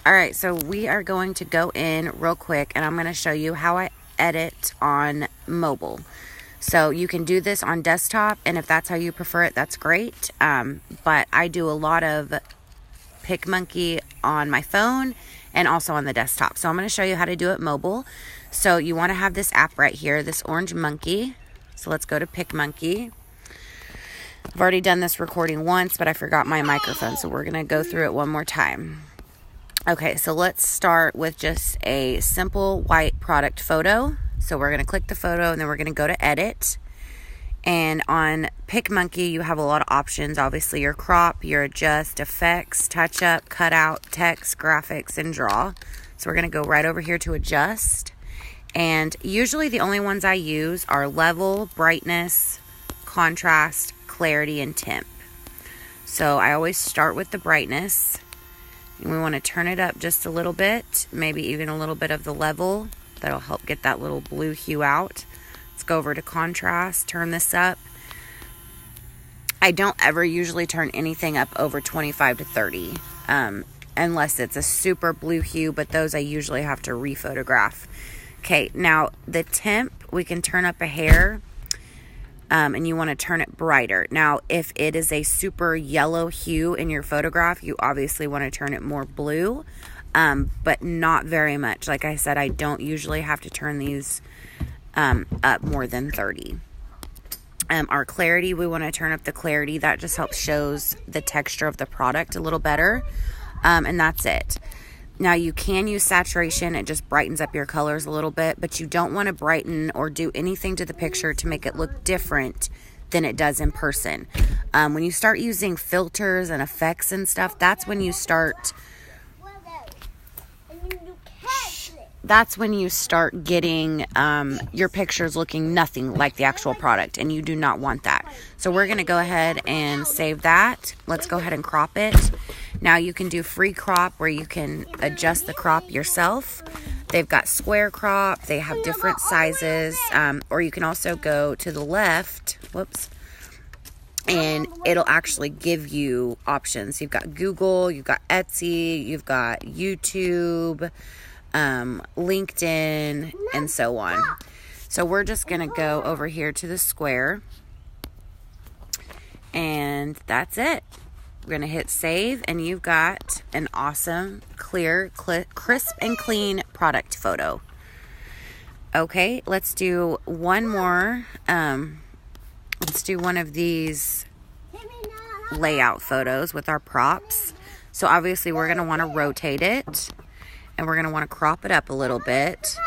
All right, so we are going to go in real quick and I'm going to show you how I edit on mobile. So you can do this on desktop, and if that's how you prefer it, that's great. But I do a lot of PicMonkey on my phone and also on the desktop. So I'm going to show you how to do it mobile. So you want to have this app right here, this orange monkey. So let's go to PicMonkey. I've already done this recording once, but I forgot my microphone, so we're going to go through it one more time. Okay, so let's start with just a simple white product photo. So we're going to click the photo, and then we're going to go to edit. And on PicMonkey, you have a lot of options. Obviously, your crop, your adjust, effects, touch up, cut out, text, graphics, and draw. So we're going to go right over here to adjust. And usually the only ones I use are level, brightness, contrast, clarity, and temp. So I always start with the brightness. And we want to turn it up just a little bit, maybe even a little bit of the level. That'll help get that little blue hue out. Let's go over to contrast, turn this up. I don't ever usually turn anything up over 25 to 30, unless it's a super blue hue, but those I usually have to rephotograph. Okay, now the temp, we can turn up a hair. And you want to turn it brighter. Now, if it is a super yellow hue in your photograph, you obviously want to turn it more blue, but not very much. Like I said, I don't usually have to turn these up more than 30. Our clarity, we want to turn up the clarity. That just helps shows the texture of the product a little better, and that's it. Now, you can use saturation. It just brightens up your colors a little bit, but you don't want to brighten or do anything to the picture to make it look different than it does in person. When you start using filters and effects and stuff, that's when you start getting your pictures looking nothing like the actual product, and you do not want that. So we're going to go ahead and save that. Let's go ahead and crop it. Now you can do free crop where you can adjust the crop yourself. They've got square crop. They have different sizes. Or you can also go to the left. Whoops. And it'll actually give you options. You've got Google, you've got Etsy, you've got YouTube, LinkedIn, and so on. So we're just going to go over here to the square. And that's it. We're going to hit save, and you've got an awesome, clear, crisp, and clean product photo. Okay, let's do one more. Let's do one of these layout photos with our props. So obviously we're going to want to rotate it, and we're going to want to crop it up a little bit.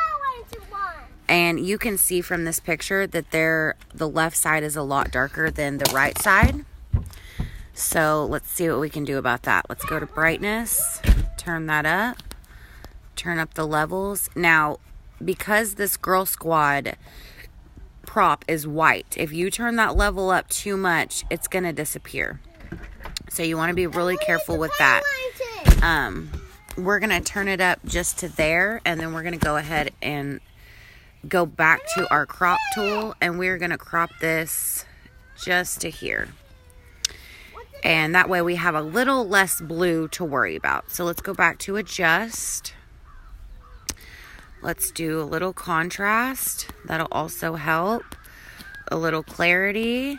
And you can see from this picture that the left side is a lot darker than the right side. So let's see what we can do about that. Let's go to brightness, turn that up, turn up the levels. Now, because this Girl Squad prop is white, if you turn that level up too much, it's going to disappear. So you want to be really careful with that. We're going to turn it up just to there, and then we're going to go ahead and go back to our crop tool, and we're going to crop this just to here. And that way we have a little less blue to worry about. So let's go back to adjust. Let's do a little contrast. That'll also help. A little clarity.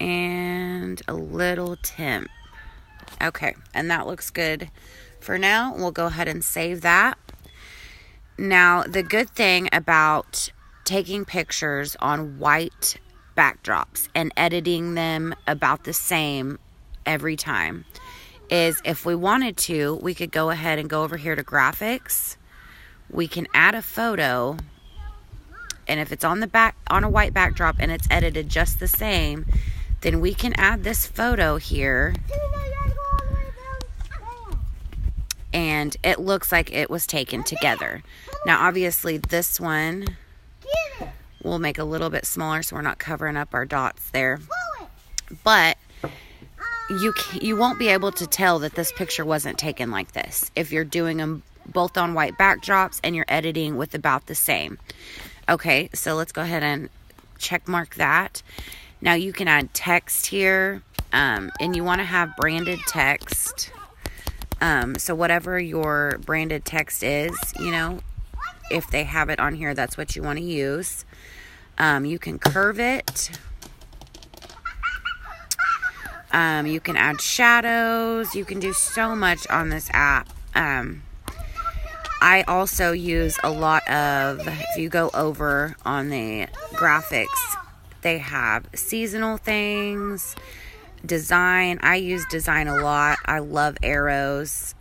And a little temp. Okay, and that looks good for now. We'll go ahead and save that. Now, the good thing about taking pictures on white backdrops and editing them about the same every time is if we wanted to, we could go ahead and go over here to graphics. We can add a photo, and if it's on a white backdrop and it's edited just the same, then we can add this photo here, and it looks like it was taken together. Now obviously this one we'll make a little bit smaller so we're not covering up our dots there. But you won't be able to tell that this picture wasn't taken like this if you're doing them both on white backdrops and you're editing with about the same. Okay, so let's go ahead and check mark that. Now you can add text here, and you want to have branded text. So whatever your branded text is, you know, if they have it on here, that's what you want to use. You can curve it. You can add shadows. You can do so much on this app. I also use a lot of, if you go over on the graphics, they have seasonal things, design. I use design a lot. I love arrows.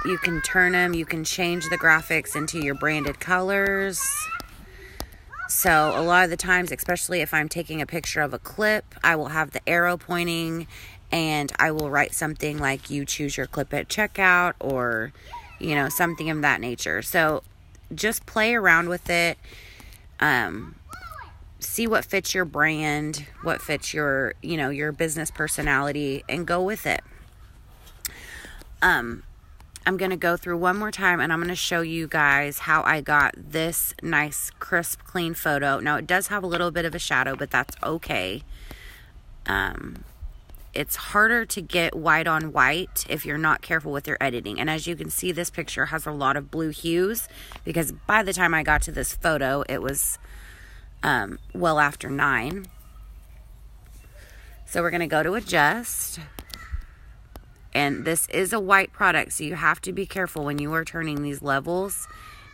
You can turn them. You can change the graphics into your branded colors. So a lot of the times, especially if I'm taking a picture of a clip, I will have the arrow pointing and I will write something like you choose your clip at checkout, or, you know, something of that nature. So just play around with it. See what fits your brand, what fits your, you know, your business personality, and go with it. I'm going to go through one more time and I'm going to show you guys how I got this nice, crisp, clean photo. Now, it does have a little bit of a shadow, but that's okay. It's harder to get white on white if you're not careful with your editing. And as you can see, this picture has a lot of blue hues because by the time I got to this photo, it was well after 9. So we're going to go to adjust. And this is a white product, so you have to be careful when you are turning these levels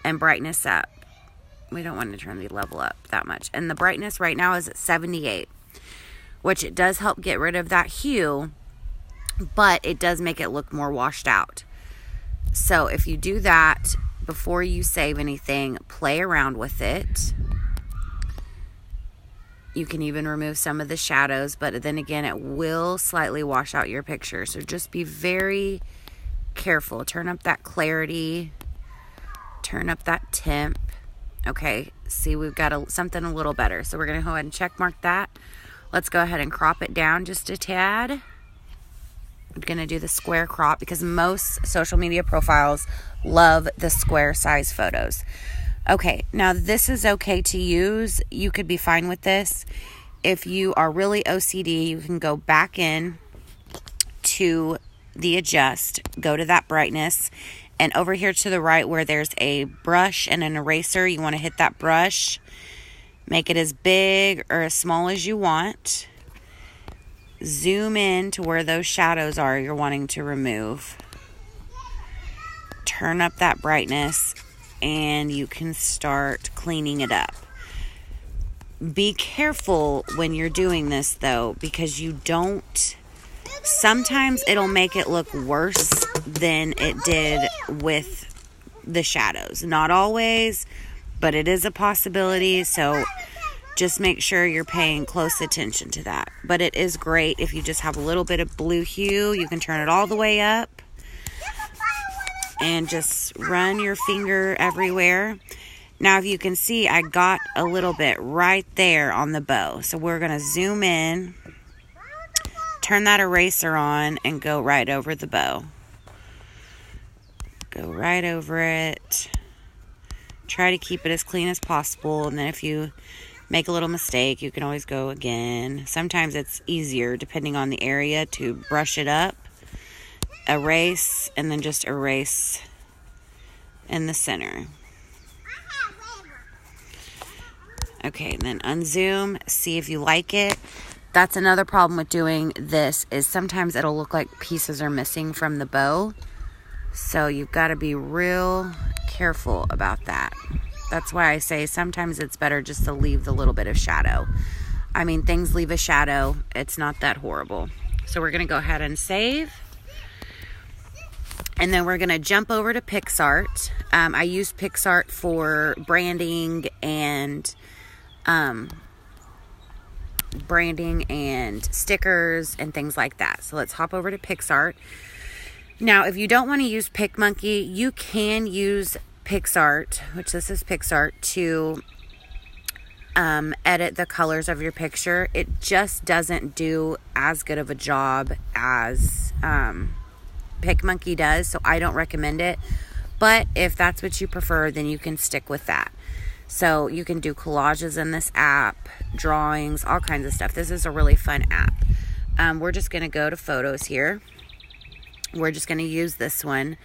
and brightness up. We don't want to turn the level up that much. And the brightness right now is at 78, which it does help get rid of that hue, but it does make it look more washed out. So if you do that before you save anything, play around with it. You can even remove some of the shadows, but then again, it will slightly wash out your picture. So just be very careful. Turn up that clarity. Turn up that temp. Okay, see, we've got something a little better. So we're going to go ahead and check mark that. Let's go ahead and crop it down just a tad. I'm going to do the square crop because most social media profiles love the square size photos. Okay, now this is okay to use. You could be fine with this. If you are really OCD, you can go back in to the adjust, go to that brightness, and over here to the right where there's a brush and an eraser, you want to hit that brush. Make it as big or as small as you want. Zoom in to where those shadows are you're wanting to remove. Turn up that brightness and you can start cleaning it up. Be careful when you're doing this though, because you don't, sometimes it'll make it look worse than it did with the shadows. Not always, but it is a possibility. So just make sure you're paying close attention to that. But it is great if you just have a little bit of blue hue. You can turn it all the way up and just run your finger everywhere. Now, if you can see, I got a little bit right there on the bow. So we're going to zoom in, turn that eraser on, and go right over the bow. Go right over it. Try to keep it as clean as possible. And then if you make a little mistake, you can always go again. Sometimes it's easier, depending on the area, to brush it up, erase, and then just erase in the center. Okay, and then unzoom, see if you like it. That's another problem with doing this, is sometimes it'll look like pieces are missing from the bow. So you've got to be real careful about that. That's why I say sometimes it's better just to leave the little bit of shadow. I mean, things leave a shadow. It's not that horrible. So we're going to go ahead and save. And then we're going to jump over to PicsArt. I use PicsArt for branding and stickers and things like that. So let's hop over to PicsArt. Now, if you don't want to use PicMonkey, you can use PicsArt, which this is PicsArt, to edit the colors of your picture. It just doesn't do as good of a job as PicMonkey does, so I don't recommend it. But if that's what you prefer, then you can stick with that. So you can do collages in this app, drawings, all kinds of stuff. This is a really fun app. we're just going to go to photos here. We're just going to use this one.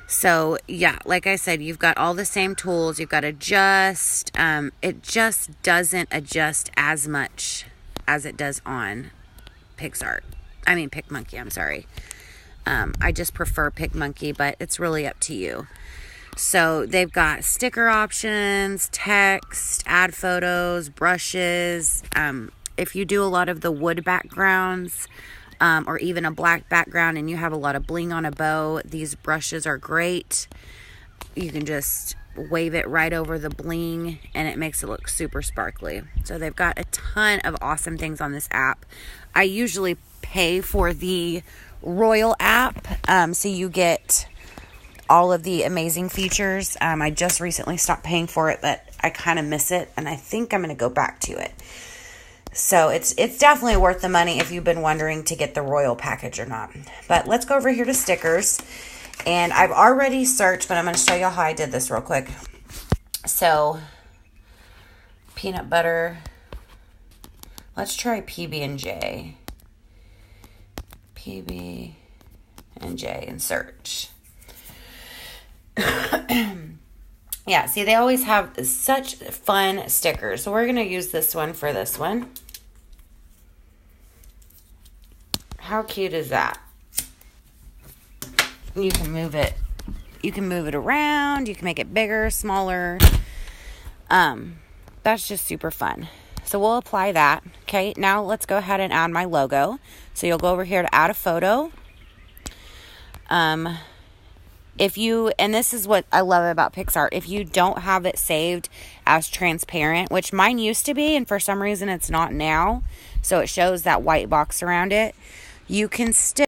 So yeah, like I said, you've got all the same tools. You've got adjust. It just doesn't adjust as much as it does on PicMonkey, I'm sorry. I just prefer PicMonkey, but it's really up to you. So they've got sticker options, text, add photos, brushes. If you do a lot of the wood backgrounds, or even a black background and you have a lot of bling on a bow, these brushes are great. You can just wave it right over the bling and it makes it look super sparkly. So they've got a ton of awesome things on this app. I usually pay for the Royal app, so you get all of the amazing features. I just recently stopped paying for it, but I kind of miss it, and I think I'm going to go back to it. So it's definitely worth the money if you've been wondering to get the Royal package or not. But let's go over here to stickers. And I've already searched, but I'm going to show you how I did this real quick. So, peanut butter. Let's try PB&J. PB&J and search. Yeah, see, they always have such fun stickers. So we're going to use this one for this one. How cute is that? You can move it. You can move it around. You can make it bigger, smaller. That's just super fun. So we'll apply that. Okay, now let's go ahead and add my logo. So you'll go over here to add a photo. And this is what I love about PicsArt, if you don't have it saved as transparent, which mine used to be, and for some reason it's not now, so it shows that white box around it, you can still